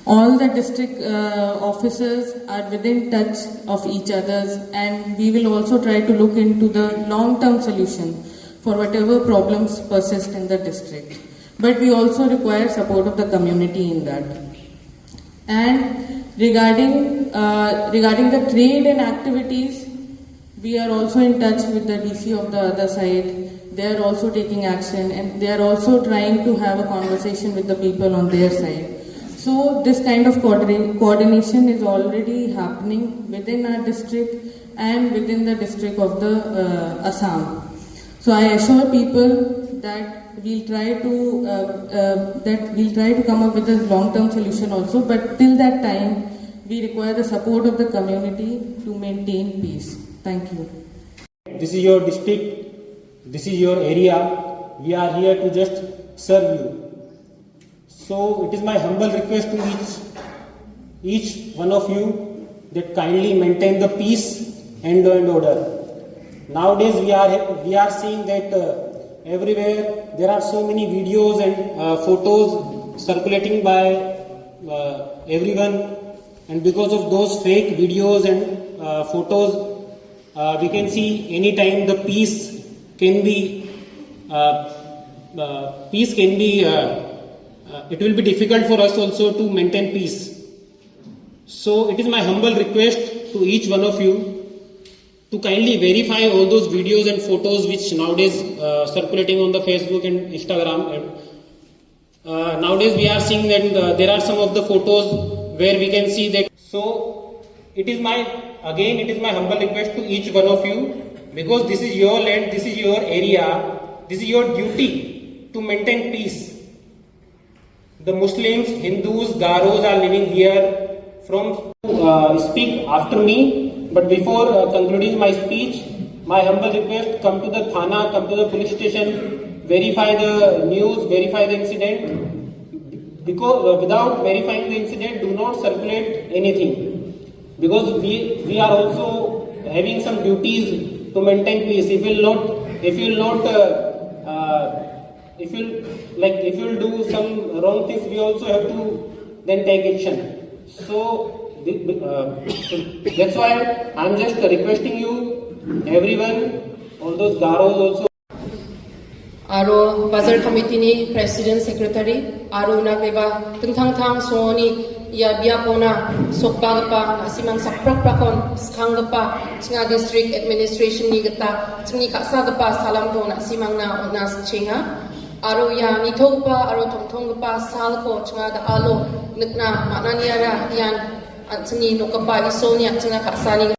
All the district officers are within touch of each other's, and we will also try to look into the long-term solution for whatever problems persist in the district. But we also require support of the community in that. And regarding the trade and activities, we are also in touch with the DC of the other side. They are also taking action, and they are also trying to have a conversation with the people on their side. So this kind of coordination is already happening within our district and within the district of the Assam. So I assure people that we'll try to come up with a long-term solution also. But till that time, we require the support of the community to maintain peace. Thank you. This is your district. This is your area. We are here to just serve you. So it is my humble request to each one of you that kindly maintain the peace and order. Nowadays we are seeing that everywhere there are so many videos and photos circulating by everyone, and because of those fake videos and photos, we can see anytime the peace can be it will be difficult for us also to maintain peace. So it is my humble request to each one of you to kindly verify all those videos and photos which nowadays circulating on the Facebook and Instagram. And nowadays we are seeing that there are some of the photos where we can see that. So it is my humble request to each one of you, because this is your land, this is your area, this is your duty to maintain peace. The Muslims, Hindus, Garos are living here from speak after me. But before concluding my speech, my humble request, come to the Thana, come to the police station, verify the news, verify the incident. Because without verifying the incident, do not circulate anything. Because we are also having some duties to maintain peace. If you do some wrong things, we also have to then take action. So that's why I'm just requesting you, everyone, all those Garos also. Aro Bazar Committee ni President Secretary Aro nagbeba tungtang sooni ya biapona sokpa asimang sakprak prakon skanggapa tinga district administration ni gata tingi kasagapa salam to na simang na onas chinga aro ya nitogpa aro tongtongpa salko tinga da alo nikna mananiara yan tingi nokapa isonia tinga kasani